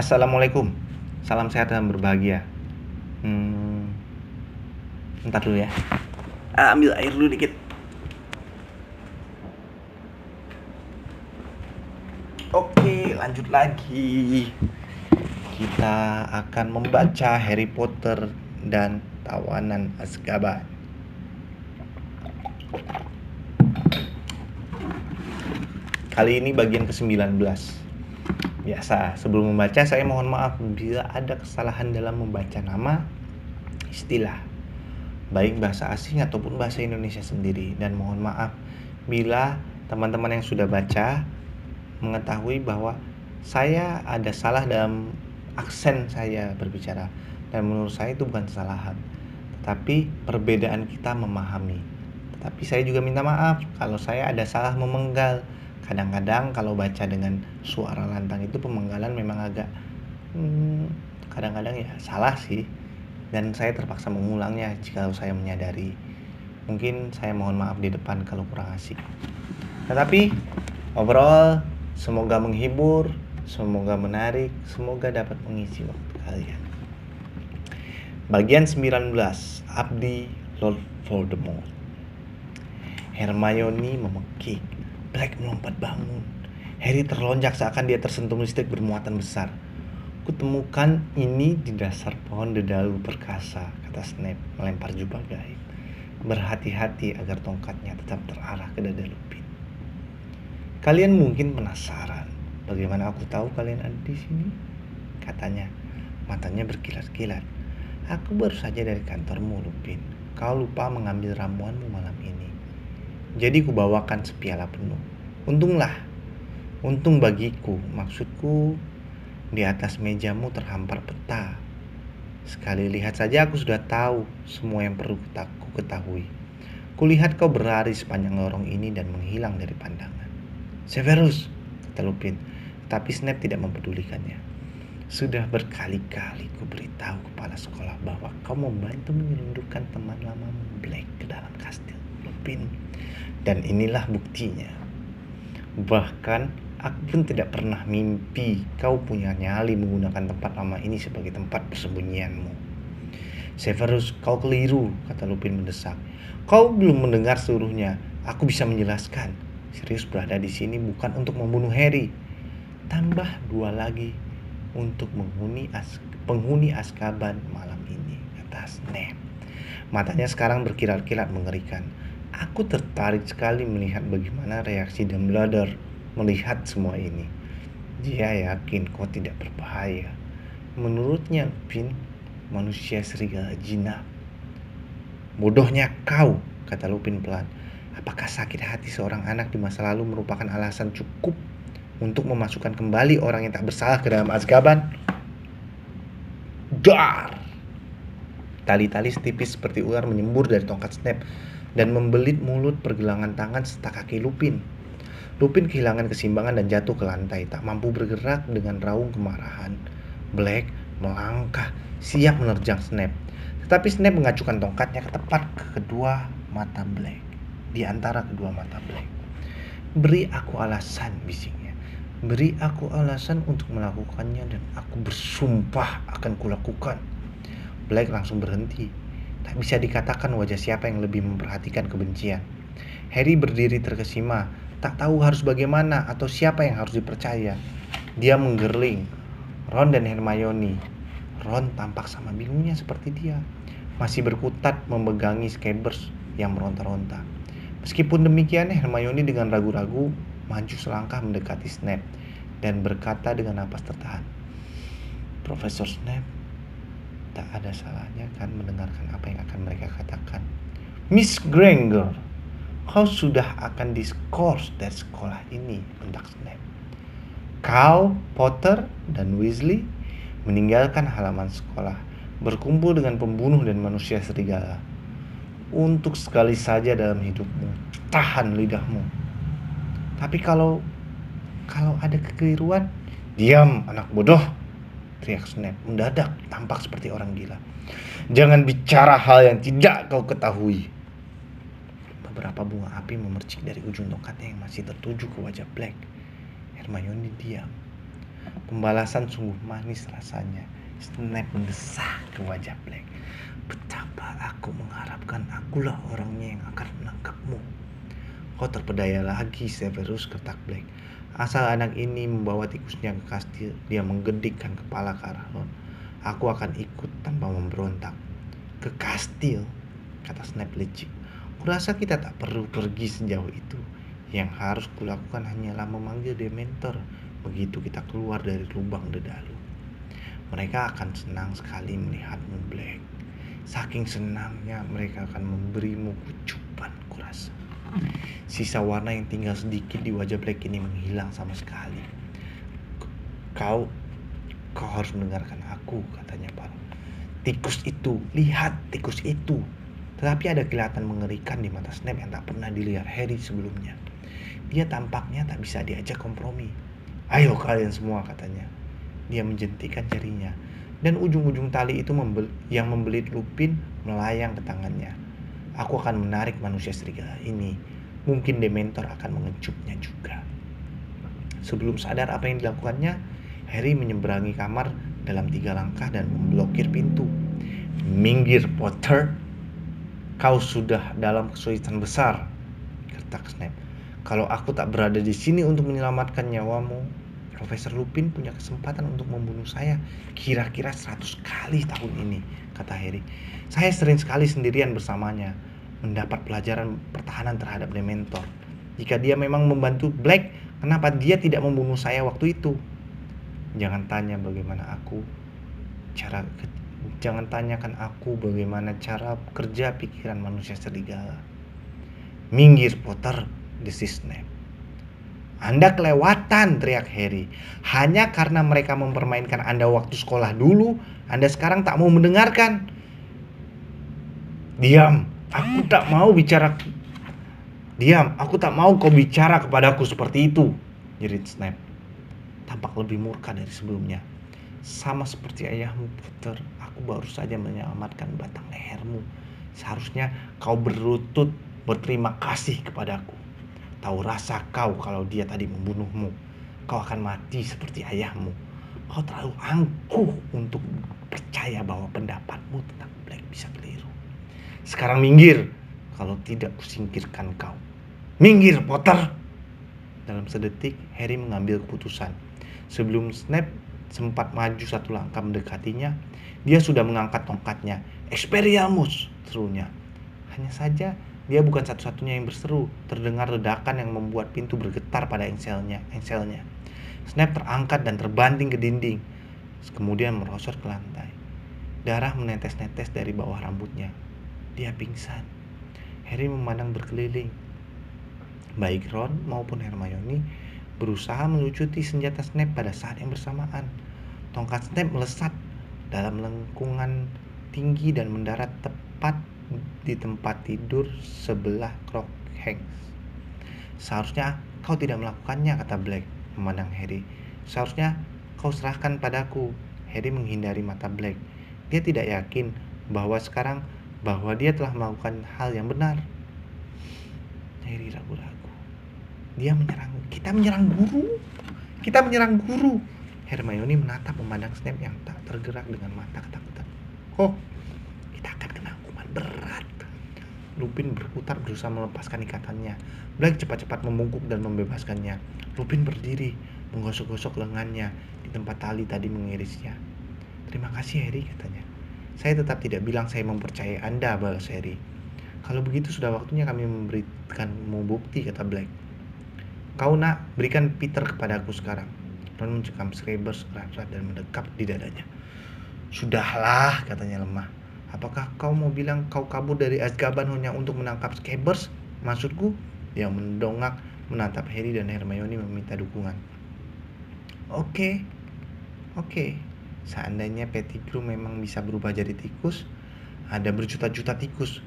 Assalamualaikum. Salam sehat dan berbahagia. Hmm, Ntar dulu ya. Ambil air dulu dikit. Oke, lanjut lagi. Kita akan membaca Harry Potter dan Tawanan Azkaban. Kali ini bagian ke-19. Biasa, sebelum membaca saya mohon maaf bila ada kesalahan dalam membaca nama, istilah, baik bahasa asing ataupun bahasa Indonesia sendiri. Dan mohon maaf bila teman-teman yang sudah baca mengetahui bahwa saya ada salah dalam aksen saya berbicara. Dan menurut saya itu bukan kesalahan, tetapi perbedaan kita memahami. Tetapi saya juga minta maaf kalau saya ada salah memenggal. Kadang-kadang kalau baca dengan suara lantang itu pemenggalan memang agak kadang-kadang ya salah sih. Dan saya terpaksa mengulangnya jika saya menyadari. Mungkin saya mohon maaf di depan kalau kurang asik. Tetapi overall semoga menghibur, semoga menarik, semoga dapat mengisi waktu kalian. Bagian 19, Abdi Lord Voldemort. Hermione memekik. Black melompat bangun. Harry terlonjak seakan dia tersentuh listrik bermuatan besar. Kutemukan ini di dasar pohon dedalu perkasa, kata Snape melempar jubah gaib. Berhati-hati agar tongkatnya tetap terarah ke dada Lupin. Kalian mungkin penasaran, bagaimana aku tahu kalian ada di sini? Katanya, matanya berkilat-kilat. Aku baru saja dari kantormu, Lupin. Kau lupa mengambil ramuanmu malam ini. Jadi kubawakan sepiala penuh. Untung bagiku, maksudku di atas mejamu terhampar peta. Sekali lihat saja aku sudah tahu semua yang perlu ku ketahui. Kulihat kau berlari sepanjang lorong ini dan menghilang dari pandangan. Severus, kata Lupin, tapi Snape tidak mempedulikannya. Sudah berkali-kali ku beritahu kepala sekolah bahwa kau membantu menyelundupkan teman lamamu Black ke dalam kastil, Lupin. Dan inilah buktinya. Bahkan aku pun tidak pernah mimpi kau punya nyali menggunakan tempat lama ini sebagai tempat persembunyianmu. Severus, kau keliru, kata Lupin mendesak. Kau belum mendengar seluruhnya. Aku bisa menjelaskan. Sirius berada di sini bukan untuk membunuh Harry. Tambah 2 lagi untuk penghuni Azkaban malam ini, kata Snape. Matanya sekarang berkilat-kilat mengerikan. Aku tertarik sekali melihat bagaimana reaksi Dumbledore melihat semua ini. Dia yakin kau tidak berbahaya. Menurutnya, Lupin, manusia serigala jinak. Bodohnya kau, kata Lupin pelan. Apakah sakit hati seorang anak di masa lalu merupakan alasan cukup untuk memasukkan kembali orang yang tak bersalah ke dalam Azkaban? Dar! Tali-tali setipis seperti ular menyembur dari tongkat Snape dan membelit mulut, pergelangan tangan, serta kaki Lupin. Lupin kehilangan keseimbangan dan jatuh ke lantai, tak mampu bergerak dengan raung kemarahan. Black melangkah, siap menerjang Snape. Tetapi Snape mengacukan tongkatnya tepat ke kedua mata Black. Di antara kedua mata Black. Beri aku alasan, bisiknya. Beri aku alasan untuk melakukannya dan aku bersumpah akan kulakukan. Black langsung berhenti. Tak bisa dikatakan wajah siapa yang lebih memperhatikan kebencian. Harry berdiri terkesima, tak tahu harus bagaimana atau siapa yang harus dipercaya. Dia menggerling. Ron dan Hermione. Ron tampak sama bingungnya seperti dia. Masih berkutat memegangi Scabbers yang meronta-ronta. Meskipun demikian, Hermione dengan ragu-ragu maju selangkah mendekati Snape dan berkata dengan napas tertahan, Profesor Snape, tak ada salahnya kan mendengarkan apa yang akan mereka katakan. Miss Granger, kau sudah akan diskors dari sekolah ini, bentak Snape. Kau, Potter, dan Weasley meninggalkan halaman sekolah, berkumpul dengan pembunuh dan manusia serigala. Untuk sekali saja dalam hidupmu, tahan lidahmu. Tapi kalau ada kekeliruan, diam anak bodoh, teriak Snape mendadak tampak seperti orang gila. Jangan bicara hal yang tidak kau ketahui. Beberapa bunga api memercik dari ujung tongkatnya yang masih tertuju ke wajah Black. Hermione diam. Pembalasan sungguh manis rasanya. Snape mendesah ke wajah Black. Betapa aku mengharapkan akulah orangnya yang akan menangkapmu. Kau terpedaya lagi, Severus, ketak Black. Asal anak ini membawa tikusnya ke kastil, dia menggedikkan kepala ke arah Ron. Aku akan ikut tanpa memberontak. Ke kastil, kata Snape licik. Kurasa kita tak perlu pergi sejauh itu. Yang harus kulakukan hanyalah memanggil Dementor begitu kita keluar dari lubang dedalu. Mereka akan senang sekali melihatmu, Black. Saking senangnya mereka akan memberimu kucupan, kurasa. Sisa warna yang tinggal sedikit di wajah Black ini menghilang sama sekali. Kau harus mendengarkan aku, katanya Paul. Tikus itu, lihat tikus itu. Tetapi ada kelihatan mengerikan di mata Snape yang tak pernah dilihat Harry sebelumnya. Dia tampaknya tak bisa diajak kompromi. Ayo kalian semua, katanya. Dia menjentikan jarinya, dan ujung-ujung tali itu yang membelit Lupin melayang ke tangannya. Aku akan menarik manusia serigala ini. Mungkin Dementor akan mengejutnya juga. Sebelum sadar apa yang dilakukannya, Harry menyeberangi kamar dalam 3 langkah dan memblokir pintu. Minggir, Potter. Kau sudah dalam kesulitan besar, ketak Snape. Kalau aku tak berada di sini untuk menyelamatkan nyawamu, Profesor Lupin punya kesempatan untuk membunuh saya kira-kira 100 kali tahun ini, kata Harry. Saya sering sekali sendirian bersamanya, mendapat pelajaran pertahanan terhadap Dementor. Jika dia memang membantu Black, kenapa dia tidak membunuh saya waktu itu? Jangan tanyakan aku bagaimana cara kerja pikiran manusia serigala. Minggir, Potter, desis Snape. Anda kelewatan, teriak Harry. Hanya karena mereka mempermainkan Anda waktu sekolah dulu, Anda sekarang tak mau mendengarkan. Diam, aku tak mau kau bicara kepadaku seperti itu, jerit Snape. Tampak lebih murka dari sebelumnya. Sama seperti ayahmu, Potter, aku baru saja menyelamatkan batang lehermu. Seharusnya kau berlutut berterima kasih kepadaku. Tahu rasa kau kalau dia tadi membunuhmu. Kau akan mati seperti ayahmu. Kau terlalu angkuh untuk percaya bahwa pendapatmu tentang Black bisa keliru. Sekarang minggir, kalau tidak kusingkirkan kau. Minggir, Potter! Dalam sedetik, Harry mengambil keputusan. Sebelum Snape sempat maju 1 langkah mendekatinya, dia sudah mengangkat tongkatnya. Expelliarmus, serunya. Hanya saja dia bukan satu-satunya yang berseru. Terdengar ledakan yang membuat pintu bergetar pada engselnya. Snape terangkat dan terbanting ke dinding, kemudian merosot ke lantai. Darah menetes-netes dari bawah rambutnya. Dia pingsan. Harry memandang berkeliling. Baik Ron maupun Hermione berusaha melucuti senjata Snape pada saat yang bersamaan. Tongkat Snape melesat dalam lengkungan tinggi dan mendarat tepat di tempat tidur sebelah Crookshanks. Seharusnya kau tidak melakukannya, kata Black memandang Harry. Seharusnya kau serahkan padaku. Harry menghindari mata Black. Dia tidak yakin bahwa dia telah melakukan hal yang benar. Harry ragu-ragu. Kita menyerang guru. Hermione menatap memandang Snape yang tak tergerak dengan mata ketakutan. Kita akan kena hukuman berat. Lupin berputar berusaha melepaskan ikatannya. Black cepat-cepat membungkuk dan membebaskannya. Lupin berdiri, menggosok-gosok lengannya di tempat tali tadi mengirisnya. Terima kasih, Harry, katanya. Saya tetap tidak bilang saya mempercayai Anda, balas Harry. Kalau begitu sudah waktunya kami memberikanmu bukti, kata Black. Kau nak, berikan Peter kepadaku sekarang. Ron mencekam Scabbers erat-erat dan mendekap di dadanya. Sudahlah, katanya lemah. Apakah kau mau bilang kau kabur dari Azkaban hanya untuk menangkap Scabbers? Maksudku? Dia mendongak menatap Harry dan Hermione meminta dukungan. Oke. Seandainya Pettigrew memang bisa berubah jadi tikus, ada berjuta-juta tikus.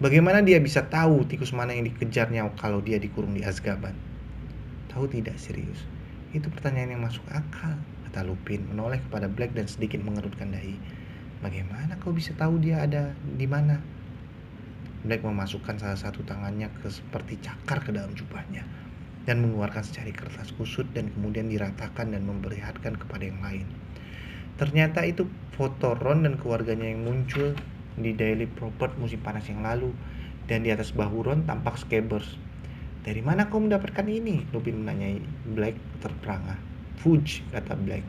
Bagaimana dia bisa tahu tikus mana yang dikejarnya kalau dia dikurung di Azkaban? Tahu tidak, serius. Itu pertanyaan yang masuk akal, kata Lupin menoleh kepada Black dan sedikit mengerutkan dahi. Bagaimana kau bisa tahu dia ada di mana? Black memasukkan salah satu tangannya seperti cakar ke dalam jubahnya. dan mengeluarkan secari kertas kusut dan kemudian diratakan dan memperlihatkan kepada yang lain. Ternyata itu foto Ron dan keluarganya yang muncul di Daily Prophet musim panas yang lalu, dan di atas bahu Ron tampak Scabbers. "Dari mana kau mendapatkan ini?" Lupin menanyai Black terperangah. "Fudge," kata Black.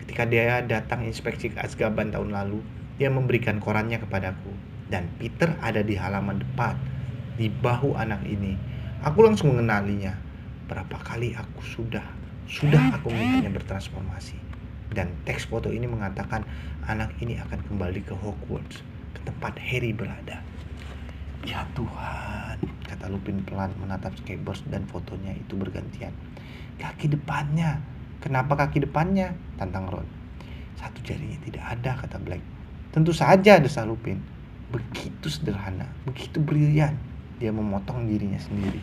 "Ketika dia datang inspeksi ke Azkaban tahun lalu, dia memberikan korannya kepadaku. Dan Peter ada di halaman depan, di bahu anak ini. Aku langsung mengenalinya. Berapa kali sudah aku melihatnya bertransformasi. Dan teks foto ini mengatakan anak ini akan kembali ke Hogwarts, ke tempat Harry berada." "Ya Tuhan," kata Lupin pelan menatap Scabbers dan fotonya itu bergantian. "Kaki depannya. Kenapa kaki depannya?" tantang Ron. "Satu jarinya tidak ada," kata Black. "Tentu saja," desah Lupin. "Begitu sederhana, begitu brilian." Dia memotong dirinya sendiri.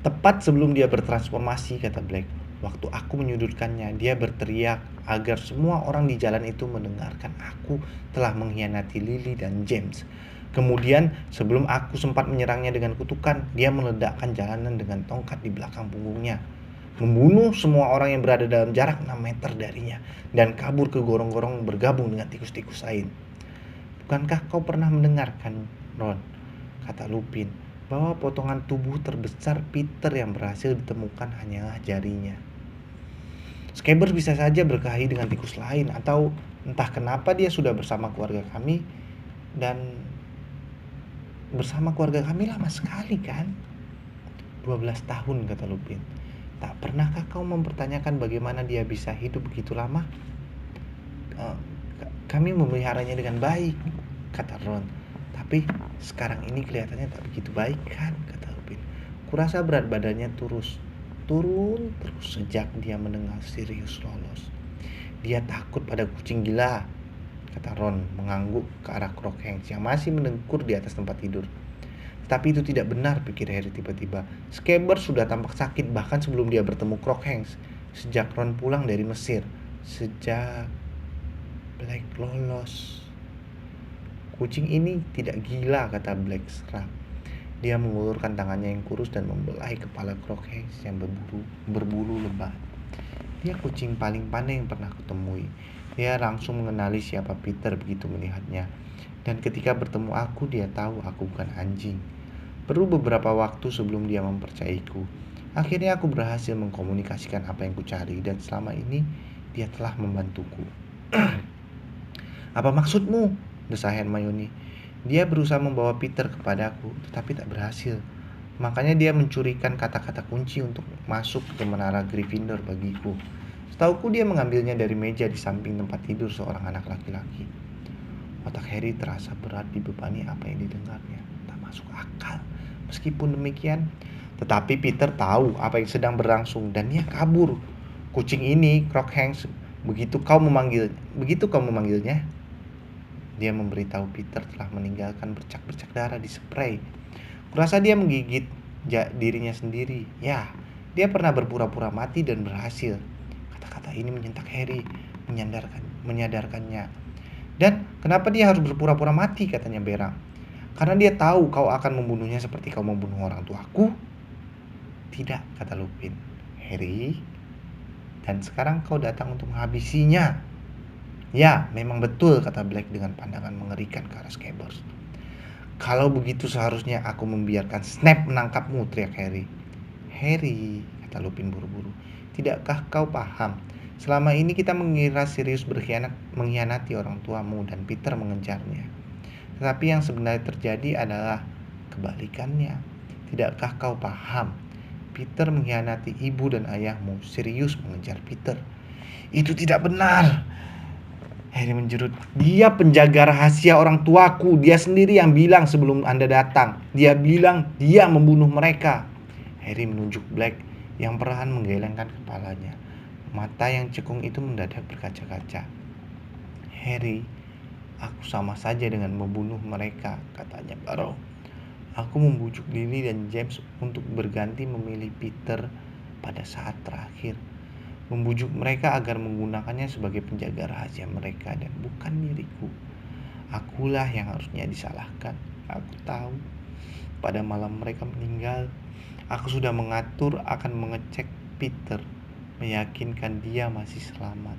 "Tepat sebelum dia bertransformasi," kata Black, "waktu aku menyudutkannya, dia berteriak agar semua orang di jalan itu mendengarkan aku telah mengkhianati Lily dan James. Kemudian sebelum aku sempat menyerangnya dengan kutukan, dia meledakkan jalanan dengan tongkat di belakang punggungnya, membunuh semua orang yang berada dalam jarak 6 meter darinya, dan kabur ke gorong-gorong bergabung dengan tikus-tikus lain." "Bukankah kau pernah mendengarkan, Ron," kata Lupin, "bahwa potongan tubuh terbesar Peter yang berhasil ditemukan hanyalah jarinya? Scabbers bisa saja berkelahi dengan tikus lain, atau entah kenapa dia sudah bersama keluarga kami, dan bersama keluarga kami lama sekali kan?" 12 tahun, kata Lupin. "Tak pernahkah kau mempertanyakan bagaimana dia bisa hidup begitu lama?" Kami memeliharanya dengan baik," kata Ron. "Tapi sekarang ini kelihatannya tak begitu baik kan?" kata Lupin. "Kurasa berat badannya turun terus sejak dia mendengar Sirius lolos." "Dia takut pada kucing gila," kata Ron mengangguk ke arah Crookshanks yang masih mendengkur di atas tempat tidur. "Tapi itu tidak benar," pikir Harry tiba-tiba. "Scabbers sudah tampak sakit bahkan sebelum dia bertemu Crookshanks. Sejak Ron pulang dari Mesir. Sejak Black lolos." "Kucing ini tidak gila," kata Black serak. Dia mengulurkan tangannya yang kurus dan membelai kepala Crookshanks yang berbulu lebat. "Dia kucing paling pandai yang pernah kutemui. Dia langsung mengenali siapa Peter begitu melihatnya. Dan ketika bertemu aku, dia tahu aku bukan anjing. Perlu beberapa waktu sebelum dia mempercayaiku. Akhirnya aku berhasil mengkomunikasikan apa yang kucari, dan selama ini dia telah membantuku." "Apa maksudmu?" desah Hermione. "Dia berusaha membawa Peter kepadaku, tetapi tak berhasil. Makanya dia mencurikan kata-kata kunci untuk masuk ke menara Gryffindor bagiku. Setauku dia mengambilnya dari meja di samping tempat tidur seorang anak laki-laki." Otak Harry terasa berat dibebani apa yang didengarnya. Tak masuk akal. Meskipun demikian, tetapi Peter tahu apa yang sedang berlangsung dan dia kabur. "Kucing ini, Crookshanks, begitu kau memanggilnya, dia memberitahu Peter telah meninggalkan bercak-bercak darah di spray. Kurasa dia menggigit dirinya sendiri. Ya, dia pernah berpura-pura mati dan berhasil." Kata-kata ini menyentak Harry, menyadarkannya. "Dan kenapa dia harus berpura-pura mati?" katanya Berang. "Karena dia tahu kau akan membunuhnya seperti kau membunuh orang tuaku." "Tidak," kata Lupin. "Harry, dan sekarang kau datang untuk menghabisinya." "Ya, memang betul," kata Black dengan pandangan mengerikan ke arah Scabbers. "Kalau begitu seharusnya aku membiarkan Snape menangkapmu," teriak Harry. "Harry," kata Lupin buru-buru, "tidakkah kau paham? Selama ini kita mengira Sirius mengkhianati orang tuamu dan Peter mengejarnya. Tetapi yang sebenarnya terjadi adalah kebalikannya. Tidakkah kau paham? Peter mengkhianati ibu dan ayahmu. Sirius mengejar Peter." "Itu tidak benar," Harry menjerut. "Dia penjaga rahasia orang tuaku. Dia sendiri yang bilang sebelum Anda datang. Dia bilang dia membunuh mereka." Harry menunjuk Black yang perlahan menggelengkan kepalanya. Mata yang cekung itu mendadak berkaca-kaca. "Harry, aku sama saja dengan membunuh mereka," katanya baru. "Aku membujuk Lily dan James untuk berganti memilih Peter pada saat terakhir. Membujuk mereka agar menggunakannya sebagai penjaga rahasia mereka dan bukan diriku. Akulah yang harusnya disalahkan. Aku tahu. Pada malam mereka meninggal, aku sudah mengatur akan mengecek Peter, meyakinkan dia masih selamat.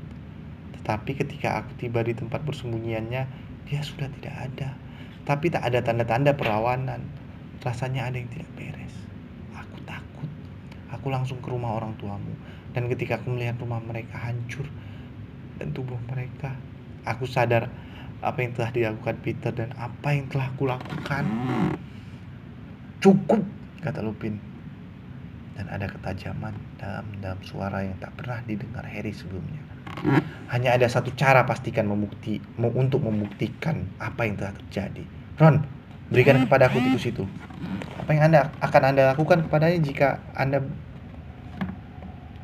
Tetapi ketika aku tiba di tempat persembunyiannya, dia sudah tidak ada. Tapi tak ada tanda-tanda perawanan. Rasanya ada yang tidak beres. Aku takut. Aku langsung ke rumah orang tuamu. Dan ketika aku melihat rumah mereka hancur dan tubuh mereka, aku sadar apa yang telah dilakukan Peter dan apa yang telah kulakukan. Cukup, kata Lupin. Dan ada ketajaman dalam suara yang tak pernah didengar Harry sebelumnya. Hanya ada satu cara pastikan untuk membuktikan apa yang telah terjadi. Ron, berikan kepada aku tikus itu. Apa yang akan Anda lakukan kepadanya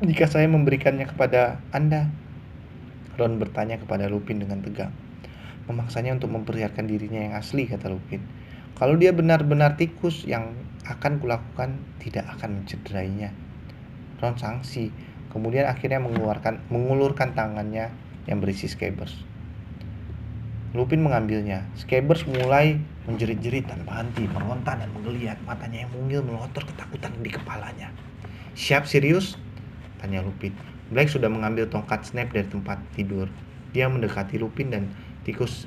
jika saya memberikannya kepada Anda? Ron bertanya kepada Lupin dengan tegang. Memaksanya untuk memperlihatkan dirinya yang asli, kata Lupin. Kalau dia benar-benar tikus, yang akan kulakukan tidak akan mencederainya. Ron sangsi, kemudian akhirnya mengulurkan tangannya yang berisi Scabbers. Lupin mengambilnya. Scabbers mulai menjerit-jerit tanpa henti, meronta dan menggeliat. Matanya yang mungil melotor ketakutan di kepalanya. Siap, serius? Tanya Lupin. Black sudah mengambil tongkat Snap dari tempat tidur. Dia mendekati Lupin dan tikus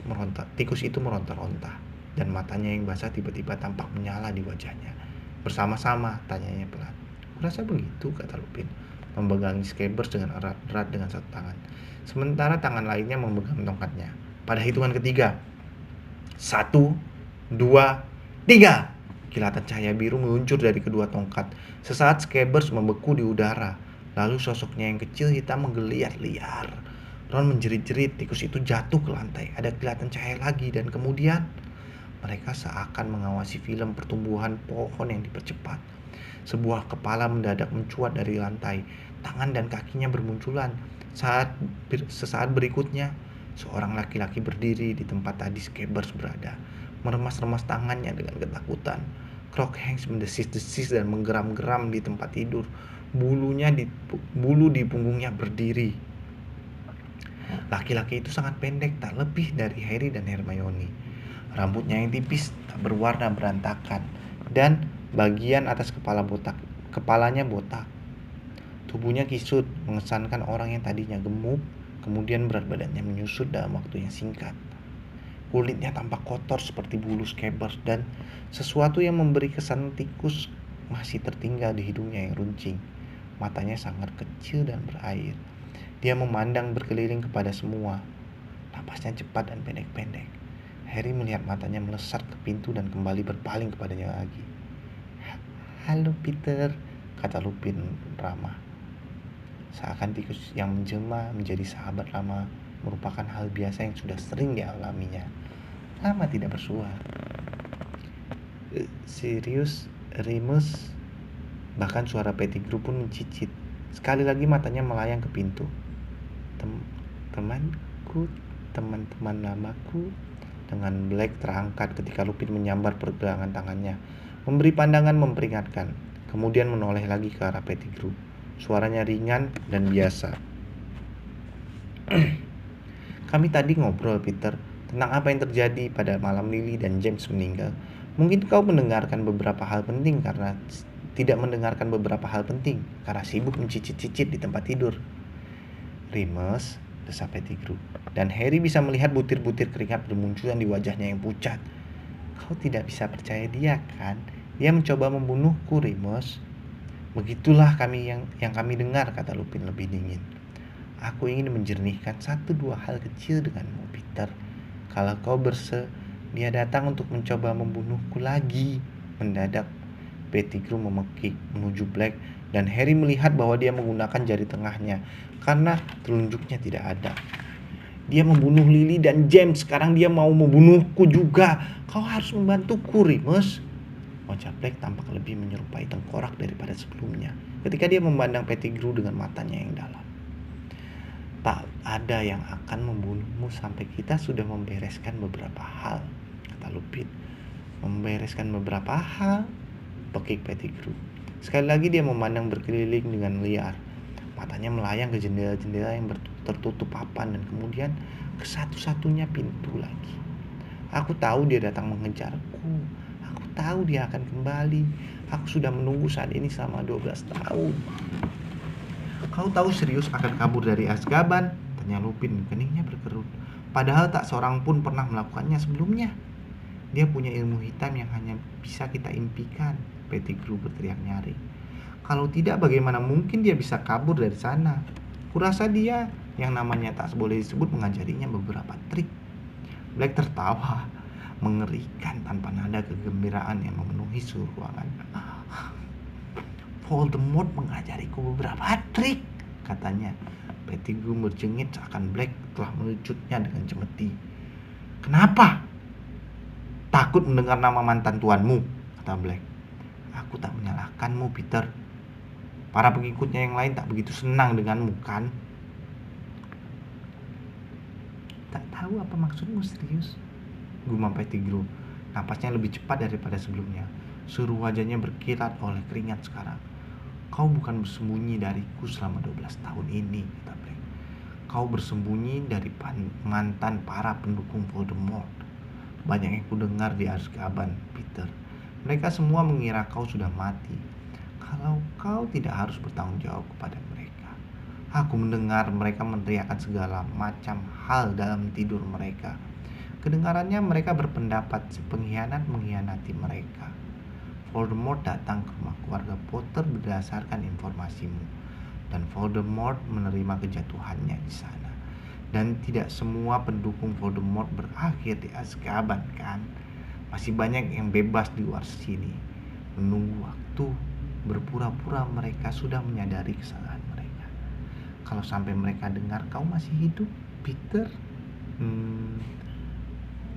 itu meronta-ronta. Dan matanya yang basah tiba-tiba tampak menyala di wajahnya. Bersama-sama, tanyanya pelan. Kurasa begitu, kata Lupin, memegangi Scabbers dengan erat-erat dengan satu tangan. Sementara tangan lainnya memegang tongkatnya. Pada hitungan ketiga, 1, 2, 3. Kilatan cahaya biru meluncur dari kedua tongkat. Sesaat Scabbers membeku di udara. Lalu sosoknya yang kecil hitam menggeliat liar. Ron menjerit-jerit, tikus itu jatuh ke lantai. Ada kilatan cahaya lagi dan kemudian mereka seakan mengawasi film pertumbuhan pohon yang dipercepat. Sebuah kepala mendadak mencuat dari lantai. Tangan dan kakinya bermunculan. Sesaat berikutnya, seorang laki-laki berdiri di tempat tadi Scabbers berada. Meremas-remas tangannya dengan ketakutan. Crookshanks mendesis-desis dan menggeram-geram di tempat tidur. Bulu di punggungnya berdiri. Laki-laki itu sangat pendek, tak lebih dari Harry dan Hermione. Rambutnya yang tipis, tak berwarna berantakan, dan bagian atas kepalanya botak. Tubuhnya kisut, mengesankan orang yang tadinya gemuk, kemudian berat badannya menyusut dalam waktu yang singkat. Kulitnya tampak kotor seperti bulu Scabbers, dan sesuatu yang memberi kesan tikus masih tertinggal di hidungnya yang runcing. Matanya sangat kecil dan berair. Dia memandang berkeliling kepada semua. Napasnya cepat dan pendek-pendek. Harry melihat matanya melesat ke pintu dan kembali berpaling kepadanya lagi. Halo Peter, kata Lupin ramah. Seakan tikus yang menjelma menjadi sahabat lama merupakan hal biasa yang sudah sering dialaminya. Lama tidak bersua. Sirius, Remus, bahkan suara Pettigrew pun mencicit. Sekali lagi matanya melayang ke pintu. Temanku, teman-teman lamaku. Dengan Black terangkat ketika Lupin menyambar pergelangan tangannya, memberi pandangan memperingatkan, kemudian menoleh lagi ke arah Pettigrew. Suaranya ringan dan biasa. Kami tadi ngobrol, Peter, tentang apa yang terjadi pada malam Lily dan James meninggal. Mungkin kau mendengarkan beberapa hal penting karena sibuk mencicit-cicit di tempat tidur. Remus, desa Pettigrew, dan Harry bisa melihat butir-butir keringat bermunculan di wajahnya yang pucat. Kau tidak bisa percaya dia, kan? Dia mencoba membunuhku, Remus. Begitulah yang kami dengar, kata Lupin lebih dingin. Aku ingin menjernihkan 1-2 hal kecil denganmu, Peter. Kalau kau dia datang untuk mencoba membunuhku lagi. Mendadak Pettigrew memekik menuju Black, dan Harry melihat bahwa dia menggunakan jari tengahnya karena telunjuknya tidak ada. Dia membunuh Lily dan James, sekarang dia mau membunuhku juga. Kau harus membantuku, Remus. Wajah Black tampak lebih menyerupai tengkorak daripada sebelumnya ketika dia memandang Pettigrew dengan matanya yang dalam. Tak ada yang akan membunuhmu sampai kita sudah membereskan beberapa hal, kata Lupin. Membereskan beberapa hal, pekik Pettigrew. Sekali lagi dia memandang berkeliling dengan liar. Matanya melayang ke jendela-jendela yang tertutup papan dan kemudian ke satu-satunya pintu lagi. Aku tahu dia datang mengejarku. Aku tahu dia akan kembali. Aku sudah menunggu saat ini selama 12 tahun. Kau tahu serius akan kabur dari Azkaban? Tanya Lupin, keningnya berkerut. Padahal tak seorang pun pernah melakukannya sebelumnya. Dia punya ilmu hitam yang hanya bisa kita impikan, Pettigrew berteriak nyaring. Kalau tidak, bagaimana mungkin dia bisa kabur dari sana? Kurasa dia, yang namanya tak boleh disebut, mengajarinya beberapa trik. Black tertawa, mengerikan tanpa nada kegembiraan yang memenuhi seluruh ruangan. Voldemort mengajariku beberapa trik, katanya. Pettigrew berjengit seakan Black telah melujutnya dengan cemeti. Kenapa? Takut mendengar nama mantan tuanmu, kata Black. Aku tak menyalahkanmu, Peter. Para pengikutnya yang lain tak begitu senang denganmu, kan? Tak tahu apa maksudmu, serius, gumam Pettigrew. Napasnya lebih cepat daripada sebelumnya. Seluruh wajahnya berkilat oleh keringat sekarang. Kau bukan bersembunyi dariku selama 12 tahun ini, kata Black. Kau bersembunyi dari mantan para pendukung Voldemort. Banyak yang kudengar di Azkaban, Peter. Mereka semua mengira kau sudah mati. Kalau kau tidak harus bertanggung jawab kepada mereka. Aku mendengar mereka meneriakkan segala macam hal dalam tidur mereka. Kedengarannya mereka berpendapat si pengkhianat mengkhianati mereka. Voldemort datang ke rumah keluarga Potter berdasarkan informasimu. Dan Voldemort menerima kejatuhannya di sana. Dan tidak semua pendukung Voldemort berakhir di Azkaban, kan? Masih banyak yang bebas di luar sini, menunggu waktu, berpura-pura mereka sudah menyadari kesalahan mereka. Kalau sampai mereka dengar kau masih hidup, Peter,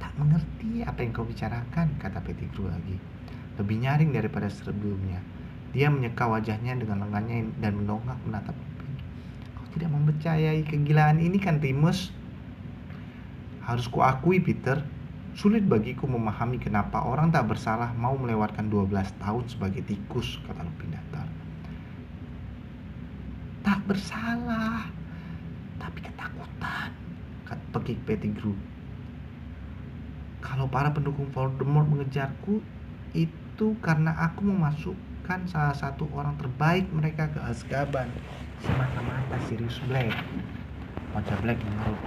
tak mengerti apa yang kau bicarakan, kata Pettigrew lagi, lebih nyaring daripada sebelumnya. Dia menyeka wajahnya dengan lengannya dan mendongak menatap Lupin. Kau tidak mempercayai kegilaan ini, kan, Remus? Harus kuakui, Peter, sulit bagiku memahami kenapa orang tak bersalah mau melewatkan 12 tahun sebagai tikus, kata Lupin datar. Tak bersalah, tapi ketakutan, kata Pettigrew. Kalau para pendukung Voldemort mengejarku, itu karena aku memasukkan salah satu orang terbaik mereka ke Azkaban. Semata-mata Sirius Black. Wajah Black mengerut.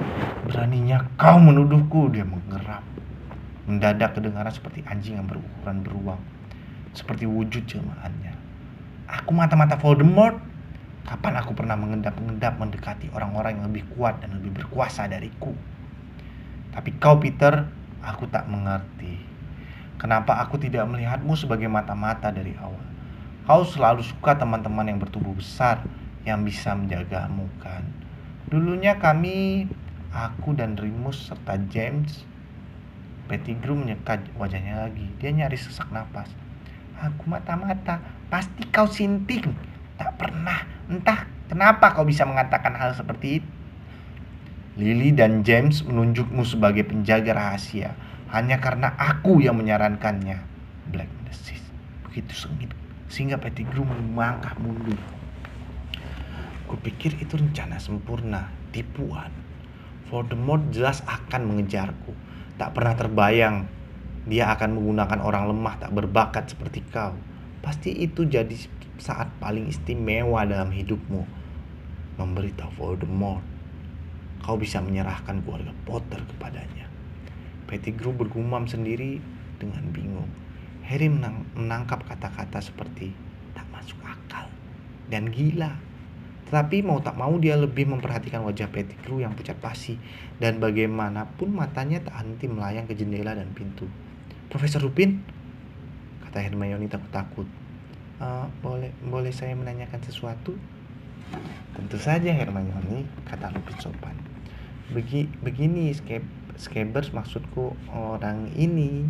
Beraninya kau menuduhku, dia menggeram. Mendadak kedengaran seperti anjing yang berukuran beruang, seperti wujud jelmaannya. Aku mata-mata Voldemort? Kapan aku pernah mengendap-endap mendekati orang-orang yang lebih kuat dan lebih berkuasa dariku? Tapi kau, Peter, aku tak mengerti. Kenapa aku tidak melihatmu sebagai mata-mata dari awal? Kau selalu suka teman-teman yang bertubuh besar, yang bisa menjagamu, kan? Dulunya kami, aku dan Remus serta James. Pettigrew menyeka wajahnya lagi. Dia nyaris sesak napas. Aku mata-mata, pasti kau sinting. Tak pernah. Entah kenapa kau bisa mengatakan hal seperti itu. Lily dan James menunjukmu sebagai penjaga rahasia hanya karena aku yang menyarankannya, Black mendesis. Begitu sengit sehingga Pettigrew melangkah mundur. Kupikir itu rencana sempurna, tipuan. Voldemort jelas akan mengejarku. Tak pernah terbayang dia akan menggunakan orang lemah tak berbakat seperti kau. Pasti itu jadi saat paling istimewa dalam hidupmu. Memberitahu Voldemort kau bisa menyerahkan keluarga Potter kepadanya. Pettigrew bergumam sendiri dengan bingung. Harry menangkap kata-kata seperti tak masuk akal dan gila. Tetapi mau tak mau dia lebih memperhatikan wajah Pettigrew yang pucat pasi, dan bagaimanapun matanya tak henti melayang ke jendela dan pintu. Profesor Lupin, kata Hermione takut-takut. Boleh saya menanyakan sesuatu? Tentu saja, Hermione, kata Lupin sopan. Begini, Scabbers, maksudku orang ini.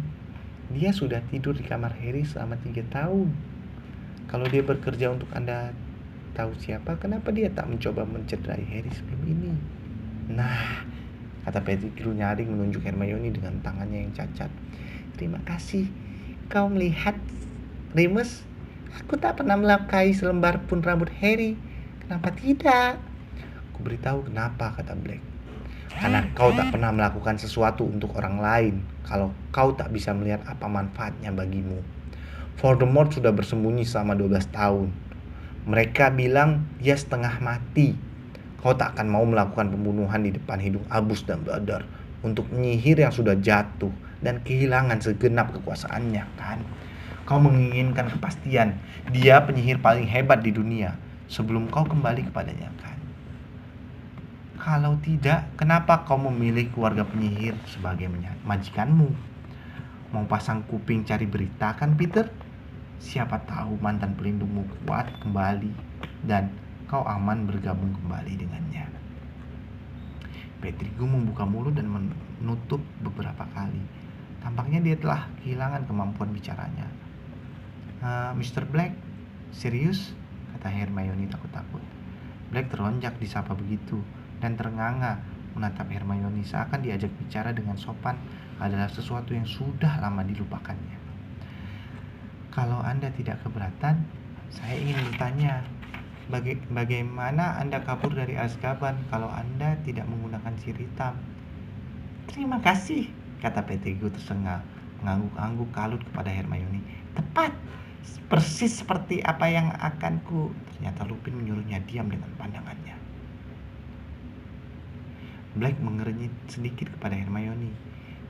Dia sudah tidur di kamar Harry selama 3 tahun. Kalau dia bekerja untuk Anda tahu siapa, kenapa dia tak mencoba mencederai Harry sebelum ini? Nah, kata Pettigrew nyaring menunjuk Hermione dengan tangannya yang cacat. Terima kasih. Kau melihat, Remus? Aku tak pernah melukai selembar pun rambut Harry. Kenapa tidak? Ku beritahu kenapa, kata Black. Karena kau tak pernah melakukan sesuatu untuk orang lain kalau kau tak bisa melihat apa manfaatnya bagimu. Voldemort sudah bersembunyi selama 12 tahun. Mereka bilang dia setengah mati. Kau tak akan mau melakukan pembunuhan di depan hidung Albus dan Dumbledore untuk penyihir yang sudah jatuh dan kehilangan segenap kekuasaannya, kan? Kau menginginkan kepastian dia penyihir paling hebat di dunia sebelum kau kembali kepadanya, kan? Kalau tidak, kenapa kau memilih keluarga penyihir sebagai majikanmu? Mau pasang kuping cari berita, kan, Peter? Siapa tahu mantan pelindungmu kuat kembali dan kau aman bergabung kembali dengannya. Pettigrew membuka mulut dan menutup beberapa kali. Tampaknya dia telah kehilangan kemampuan bicaranya. Mr. Black, serius? Kata Hermione takut-takut. Black terlonjak disapa begitu dan ternganga menatap Hermione seakan diajak bicara dengan sopan adalah sesuatu yang sudah lama dilupakannya. Kalau Anda tidak keberatan, saya ingin bertanya, bagaimana Anda kabur dari Azkaban kalau Anda tidak menggunakan sihir hitam? Terima kasih, kata Pettigrew tersengal, mengangguk-angguk kalut kepada Hermione. Tepat, persis seperti apa yang akan ku. Ternyata Lupin menyuruhnya diam dengan pandangannya. Black mengernyit sedikit kepada Hermione.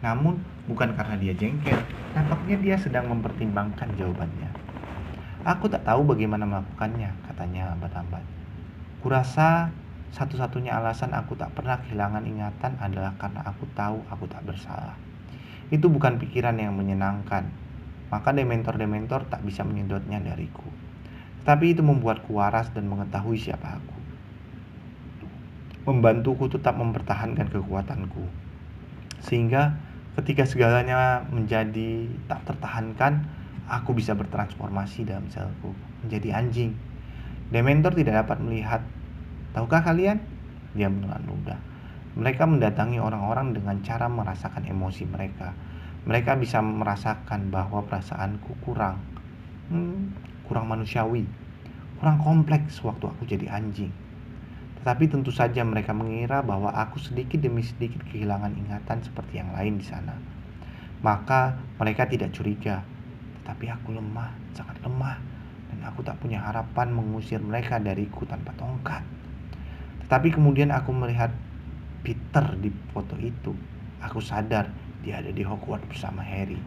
Namun bukan karena dia jengkel, nampaknya dia sedang mempertimbangkan jawabannya. Aku tak tahu bagaimana melakukannya, katanya lambat-lambat. Kurasa satu-satunya alasan aku tak pernah kehilangan ingatan adalah karena aku tahu aku tak bersalah. Itu bukan pikiran yang menyenangkan, maka dementor-dementor tak bisa menyedotnya dariku. Tapi itu membuatku waras dan mengetahui siapa aku. Membantuku tetap mempertahankan kekuatanku. Sehingga ketika segalanya menjadi tak tertahankan, aku bisa bertransformasi dalam selku menjadi anjing. Dementor tidak dapat melihat. Tahukah kalian? Dia menelan ludah. Mereka mendatangi orang-orang dengan cara merasakan emosi mereka. Mereka bisa merasakan bahwa perasaanku kurang manusiawi, kurang kompleks waktu aku jadi anjing. Tetapi tentu saja mereka mengira bahwa aku sedikit demi sedikit kehilangan ingatan seperti yang lain di sana. Maka mereka tidak curiga. Tetapi aku lemah, sangat lemah. Dan aku tak punya harapan mengusir mereka dariku tanpa tongkat. Tetapi kemudian aku melihat Peter di foto itu. Aku sadar dia ada di Hogwarts bersama Harry.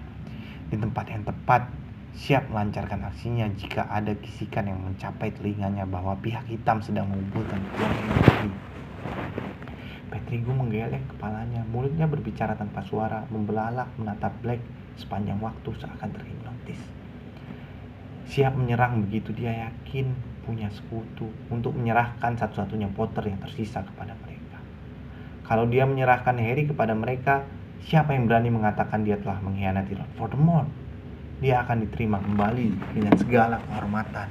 Di tempat yang tepat, siap melancarkan aksinya jika ada kisikan yang mencapai telinganya bahwa pihak hitam sedang mengumpulkan keluarga Harry. Pettigrew menggeleng kepalanya, mulutnya berbicara tanpa suara, membelalak menatap Black sepanjang waktu seakan terhipnotis. Siap menyerang begitu dia yakin punya sekutu untuk menyerahkan satu-satunya Potter yang tersisa kepada mereka. Kalau dia menyerahkan Harry kepada mereka, siapa yang berani mengatakan dia telah mengkhianati Lord Voldemort? Dia akan diterima kembali dengan segala kehormatan.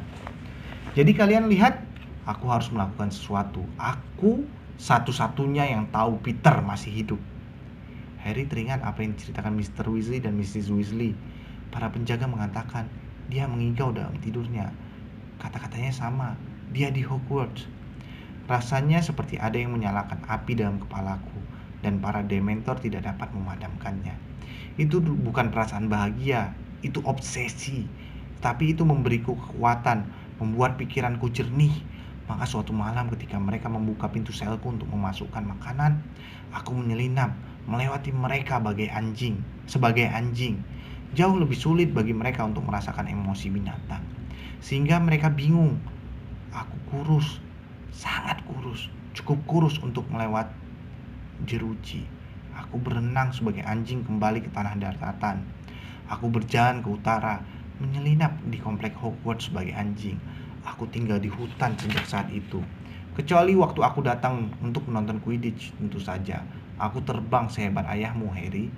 Jadi kalian lihat, aku harus melakukan sesuatu. Aku satu-satunya yang tahu Peter masih hidup. Harry teringat apa yang diceritakan Mr. Weasley dan Mrs. Weasley. Para penjaga mengatakan dia mengigau dalam tidurnya. Kata-katanya sama, dia di Hogwarts. Rasanya seperti ada yang menyalakan api dalam kepalaku, dan para dementor tidak dapat memadamkannya. Itu bukan perasaan bahagia, itu obsesi. Tapi itu memberiku kekuatan, membuat pikiranku jernih. Maka suatu malam ketika mereka membuka pintu selku untuk memasukkan makanan, aku menyelinap, melewati mereka sebagai anjing. Jauh lebih sulit bagi mereka untuk merasakan emosi binatang. Sehingga mereka bingung. Aku kurus, sangat kurus, cukup kurus untuk melewati jeruji. Aku berenang sebagai anjing kembali ke tanah daratan. Aku berjalan ke utara, menyelinap di komplek Hogwarts sebagai anjing. Aku tinggal di hutan sejak saat itu. Kecuali waktu aku datang untuk menonton Quidditch, tentu saja. Aku terbang sehebat ayahmu, Harry.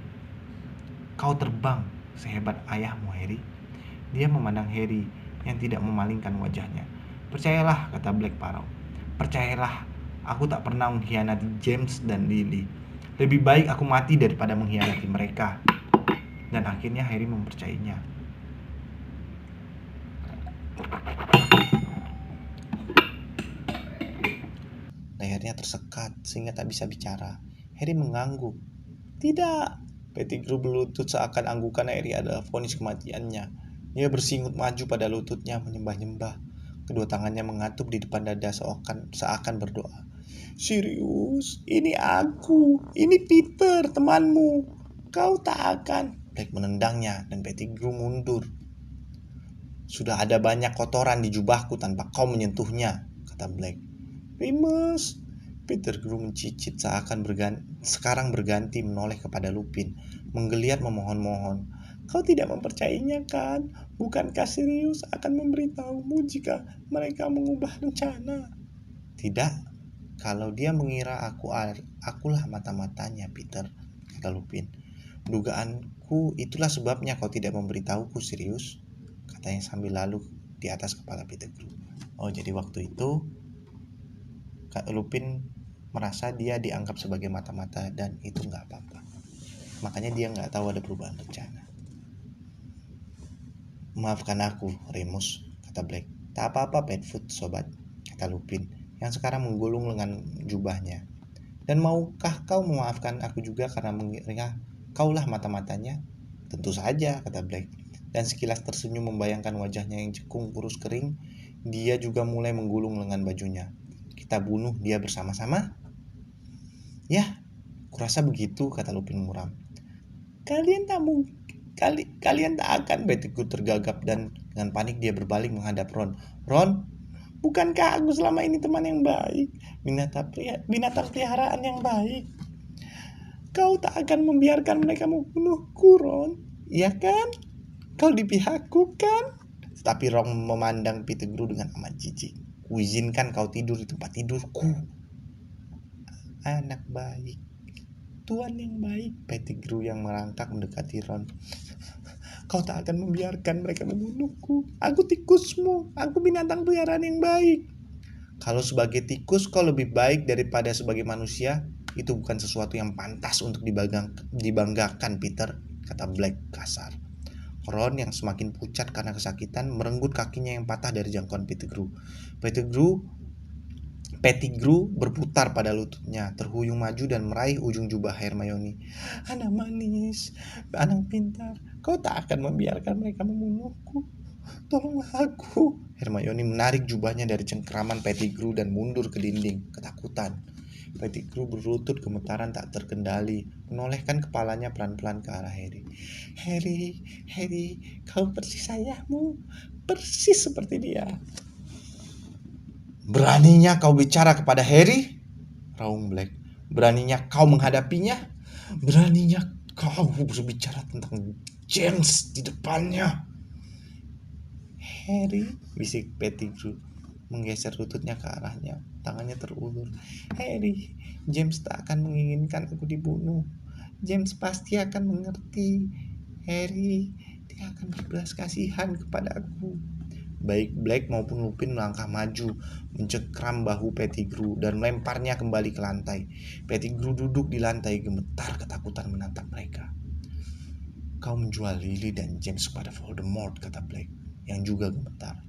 Kau terbang sehebat ayahmu, Harry. Dia memandang Harry yang tidak memalingkan wajahnya. Percayalah, kata Black Parrow. Percayalah, aku tak pernah mengkhianati James dan Lily. Lebih baik aku mati daripada mengkhianati mereka. Dan akhirnya Harry mempercayainya. Lehernya tersekat sehingga tak bisa bicara. Harry mengangguk. Tidak, Pettigrew berlutut seakan anggukan Harry adalah vonis kematiannya. Dia bersingut maju pada lututnya menyembah-nyembah. Kedua tangannya mengatup di depan dada seakan berdoa. Sirius, ini aku, ini Peter, temanmu. Kau tak akan. Black menendangnya dan Pettigrew mundur. Sudah ada banyak kotoran di jubahku tanpa kau menyentuhnya, kata Black. Remus, Pettigrew mencicit sekarang berganti menoleh kepada Lupin, menggeliat memohon-mohon. Kau tidak mempercayainya kan? Bukankah Sirius akan memberitahumu jika mereka mengubah rencana? Tidak, kalau dia mengira akulah mata-matanya, Peter, kata Lupin. Dugaanku itulah sebabnya kau tidak memberitahuku, Sirius, katanya sambil lalu di atas kepala Pettigrew. Oh, jadi waktu itu Lupin merasa dia dianggap sebagai mata-mata dan itu nggak apa-apa. Makanya dia nggak tahu ada perubahan rencana. Maafkan aku, Remus, kata Black. Tak apa-apa, Petfoot, sobat, kata Lupin yang sekarang menggulung lengan jubahnya. Dan maukah kau memaafkan aku juga karena mengira kaulah mata-matanya? Tentu saja, kata Black. Dan sekilas tersenyum membayangkan wajahnya yang cekung kurus kering, dia juga mulai menggulung lengan bajunya. Kita bunuh dia bersama-sama? Ya, kurasa begitu, kata Lupin muram. Kalian tak akan, Pettigrew tergagap dan dengan panik dia berbalik menghadap Ron. Ron, bukankah aku selama ini teman yang baik, binatang peliharaan yang baik? Kau tak akan membiarkan mereka membunuhku, Ron, iya kan? Kau di pihakku kan? Tapi Ron memandang Pettigrew dengan amat jijik. Kuizinkan kau tidur di tempat tidurku. Anak baik, tuan yang baik, Pettigrew yang merangkak mendekati Ron. Kau tak akan membiarkan mereka membunuhku. Aku tikusmu, aku binatang peliharaan yang baik. Kalau sebagai tikus kau lebih baik daripada sebagai manusia, itu bukan sesuatu yang pantas untuk dibanggakan, Peter, kata Black kasar. Ron yang semakin pucat karena kesakitan merenggut kakinya yang patah dari jangkauan Pettigrew. Pettigrew berputar pada lututnya, terhuyung maju dan meraih ujung jubah Hermione. Anak manis, anak pintar, kau tak akan membiarkan mereka membunuhku. Tolonglah aku. Hermione menarik jubahnya dari cengkraman Pettigrew dan mundur ke dinding, ketakutan. Pettigrew berlutut gemetaran tak terkendali, menolehkan kepalanya pelan-pelan ke arah Harry. Harry, kau persis ayahmu, persis seperti dia. Beraninya kau bicara kepada Harry? Raung Black. Beraninya kau menghadapinya? Beraninya kau berbicara tentang James di depannya? Harry, bisik Pettigrew, menggeser lututnya ke arahnya. Tangannya terulur. Harry, James tak akan menginginkan aku dibunuh. James pasti akan mengerti. Harry, dia akan berbelas kasihan kepada aku. Baik Black maupun Lupin melangkah maju, mencekram bahu Pettigrew dan melemparnya kembali ke lantai. Pettigrew duduk di lantai gemetar ketakutan menatap mereka. Kau menjual Lily dan James pada Voldemort, kata Black yang juga gemetar.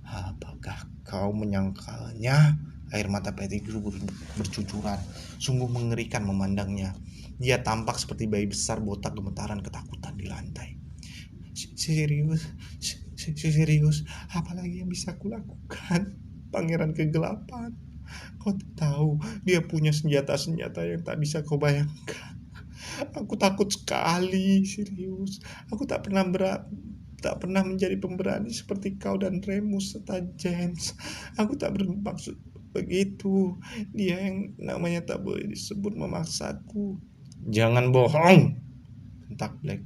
Apakah kau menyangkalnya? Air mata Pettigrew bercucuran, sungguh mengerikan memandangnya. Dia tampak seperti bayi besar botak gemetaran ketakutan di lantai. Serius, apalagi yang bisa kulakukan? Pangeran kegelapan. Kau tahu dia punya senjata-senjata yang tak bisa kau bayangkan. Aku takut sekali, Sirius. Aku tak pernah menjadi pemberani seperti kau dan Remus serta James. Aku tak bermaksud begitu. Dia yang namanya tak boleh disebut memaksaku. Jangan bohong, hentak Black.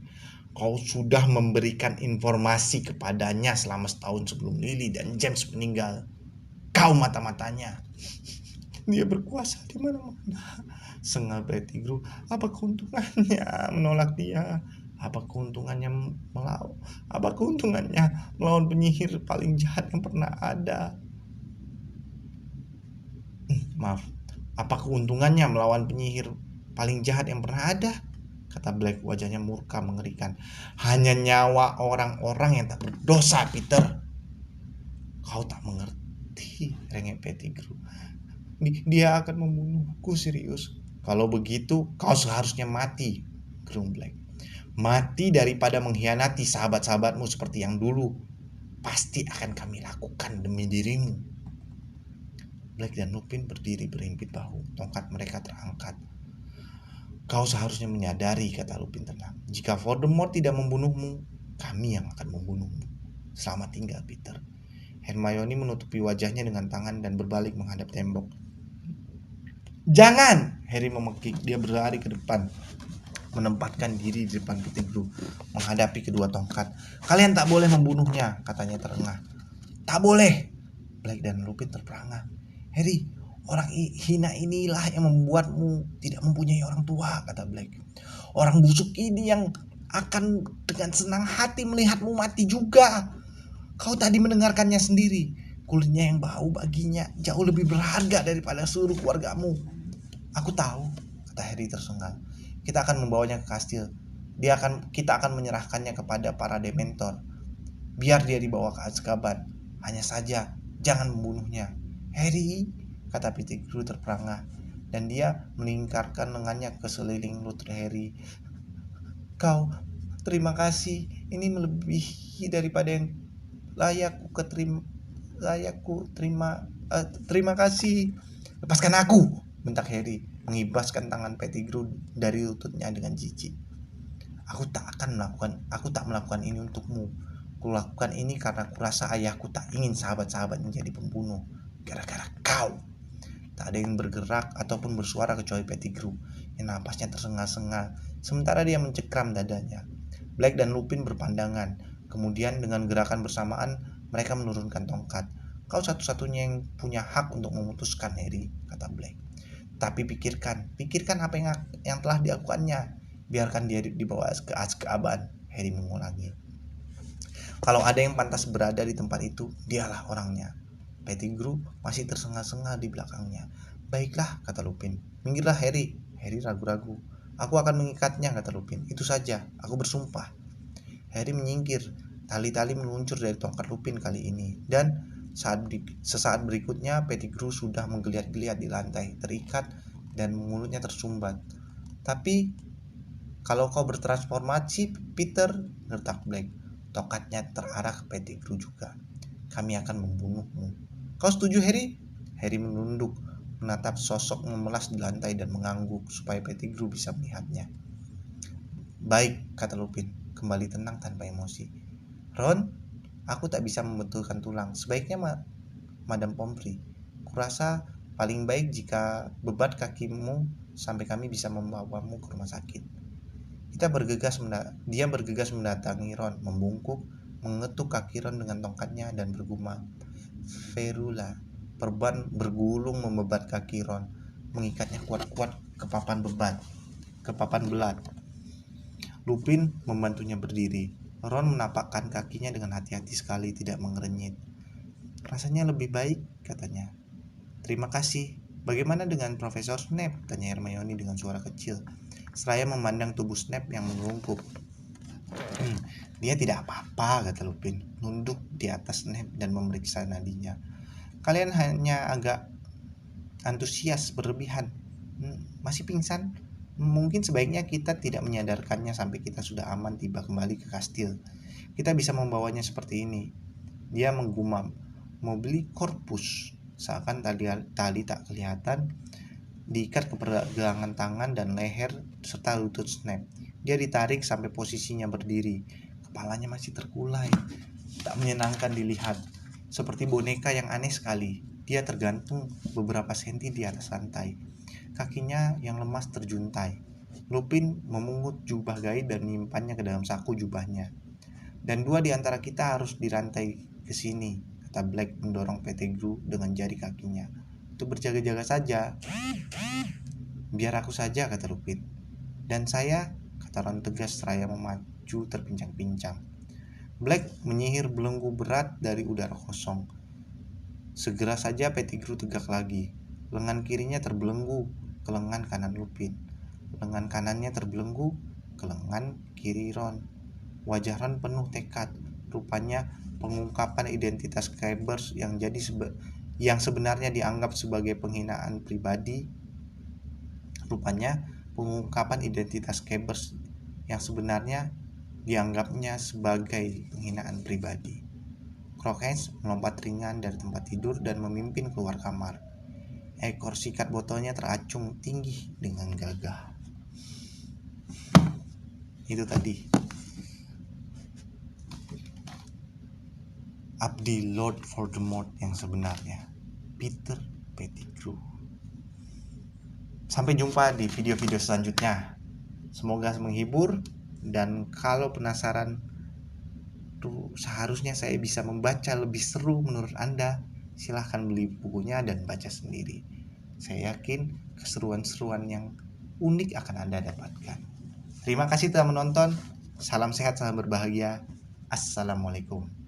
Kau sudah memberikan informasi kepadanya selama setahun sebelum Lily dan James meninggal. Kau mata-matanya. Dia berkuasa di mana-mana, sengal Pettigrew. Apa keuntungannya menolak dia? Apa keuntungannya melawan penyihir paling jahat yang pernah ada? Apa keuntungannya melawan penyihir paling jahat yang pernah ada? Kata Black, wajahnya murka mengerikan. Hanya nyawa orang-orang yang tak berdosa, Peter. Kau tak mengerti, rengek Pettigrew. Dia akan membunuhku, Sirius. Kalau begitu, kau seharusnya mati, gerung Black. Mati daripada mengkhianati sahabat-sahabatmu seperti yang dulu pasti akan kami lakukan demi dirimu. Black dan Lupin berdiri berhimpit bahu, tongkat mereka terangkat. Kau seharusnya menyadari, kata Lupin tenang. Jika Voldemort tidak membunuhmu, kami yang akan membunuhmu. Selamat tinggal, Peter. Hermione menutupi wajahnya dengan tangan dan berbalik menghadap tembok. Jangan! Harry memekik. Dia berlari ke depan, menempatkan diri di depan Pettigrew, menghadapi kedua tongkat. Kalian tak boleh membunuhnya, katanya terengah. Tak boleh! Black dan Lupin terperangah. Harry, orang hina inilah yang membuatmu tidak mempunyai orang tua, kata Black. Orang busuk ini yang akan dengan senang hati melihatmu mati juga. Kau tadi mendengarkannya sendiri. Kulitnya yang bau baginya jauh lebih berharga daripada seluruh keluargamu. Aku tahu, kata Harry tersengal. Kita akan membawanya ke kastil. Kita akan menyerahkannya kepada para dementor. Biar dia dibawa ke Azkaban. Hanya saja jangan membunuhnya. Harry, kata Pettigrew terperangah, dan dia melingkarkan lengannya ke seliling lutut Harry. Kau, terima kasih. Ini melebihi daripada yang terima kasih. Lepaskan aku, bentak Harry, mengibaskan tangan Pettigrew dari lututnya dengan jijik. Aku tak melakukan ini untukmu. Kulakukan ini karena kurasa ayahku tak ingin sahabat-sahabat menjadi pembunuh. Gara-gara kau. Tak ada yang bergerak ataupun bersuara kecuali Pettigrew yang napasnya tersengal-sengal sementara dia mencekram dadanya. Black dan Lupin berpandangan. Kemudian dengan gerakan bersamaan mereka menurunkan tongkat. Kau satu-satunya yang punya hak untuk memutuskan, Harry, kata Black. Tapi pikirkan apa yang telah dilakukannya. Biarkan dia dibawa ke Azkaban, Harry mengulangi. Kalau ada yang pantas berada di tempat itu, dialah orangnya. Pettigrew masih tersengal-sengal di belakangnya. Baiklah, kata Lupin. Minggirlah, Harry. Harry ragu-ragu. Aku akan mengikatnya, kata Lupin. Itu saja, aku bersumpah. Harry menyingkir. Tali-tali meluncur dari tongkat Lupin kali ini. Dan sesaat berikutnya Pettigrew sudah menggeliat-geliat di lantai, terikat dan mulutnya tersumbat. Tapi kalau kau bertransformasi, Peter, gertak Black. Tongkatnya terarah ke Pettigrew juga. Kami akan membunuhmu. Kau setuju, Harry? Harry menunduk, menatap sosok memelas di lantai dan mengangguk supaya Pettigrew bisa melihatnya. Baik, kata Lupin, kembali tenang tanpa emosi. Ron, aku tak bisa membetulkan tulang. Sebaiknya Madam Pomfrey. Kurasa paling baik jika bebat kakimu sampai kami bisa membawamu ke rumah sakit. Dia bergegas mendatangi Ron, membungkuk, mengetuk kaki Ron dengan tongkatnya dan bergumam. Ferula, perban bergulung membebat kaki Ron, mengikatnya kuat-kuat ke papan belat. Lupin membantunya berdiri. Ron menapakkan kakinya dengan hati-hati sekali, tidak mengerenyit. Rasanya lebih baik, katanya. Terima kasih. Bagaimana dengan Profesor Snape? Tanya Hermione dengan suara kecil, seraya memandang tubuh Snape yang melungkup. Dia tidak apa-apa, kata Lupin, nunduk di atas Snape dan memeriksa nadinya. Kalian hanya agak antusias berlebihan. Masih pingsan? Mungkin sebaiknya kita tidak menyadarkannya sampai kita sudah aman tiba kembali ke kastil. Kita bisa membawanya seperti ini. Dia menggumam. Mobili corpus. Seakan tali tak kelihatan diikat ke pergelangan tangan dan leher serta lutut Snape. Dia ditarik sampai posisinya berdiri. Kepalanya masih terkulai. Tak menyenangkan dilihat. Seperti boneka yang aneh sekali. Dia tergantung beberapa senti di atas lantai. Kakinya yang lemas terjuntai. Lupin memungut jubah gaib dan menyimpannya ke dalam saku jubahnya. Dan dua di antara kita harus dirantai ke sini, kata Black mendorong Pettigrew dengan jari kakinya. Untuk berjaga-jaga saja. Biar aku saja, kata Lupin. Dan saya, kata Ron tegas seraya memaju terpincang-pincang. Black menyihir belenggu berat dari udara kosong. Segera saja Pettigrew tegak lagi. Lengan kirinya terbelenggu ke lengan kanan Lupin. Lengan kanannya terbelenggu ke lengan kiri Ron. Wajah Ron penuh tekad. Rupanya pengungkapan identitas Scabbers yang sebenarnya dianggap sebagai penghinaan pribadi Rupanya, pengungkapan identitas Kebers yang sebenarnya dianggapnya sebagai penghinaan pribadi. Crocus melompat ringan dari tempat tidur dan memimpin keluar kamar. Ekor sikat botolnya teracung tinggi dengan gagah. Itu tadi abdi Lord Voldemort yang sebenarnya, Peter Pettigrew. Sampai jumpa di video-video selanjutnya. Semoga menghibur, dan kalau penasaran tuh seharusnya saya bisa membaca lebih seru menurut Anda, silahkan beli bukunya dan baca sendiri. Saya yakin keseruan-seruan yang unik akan Anda dapatkan. Terima kasih telah menonton. Salam sehat, salam berbahagia. Assalamualaikum.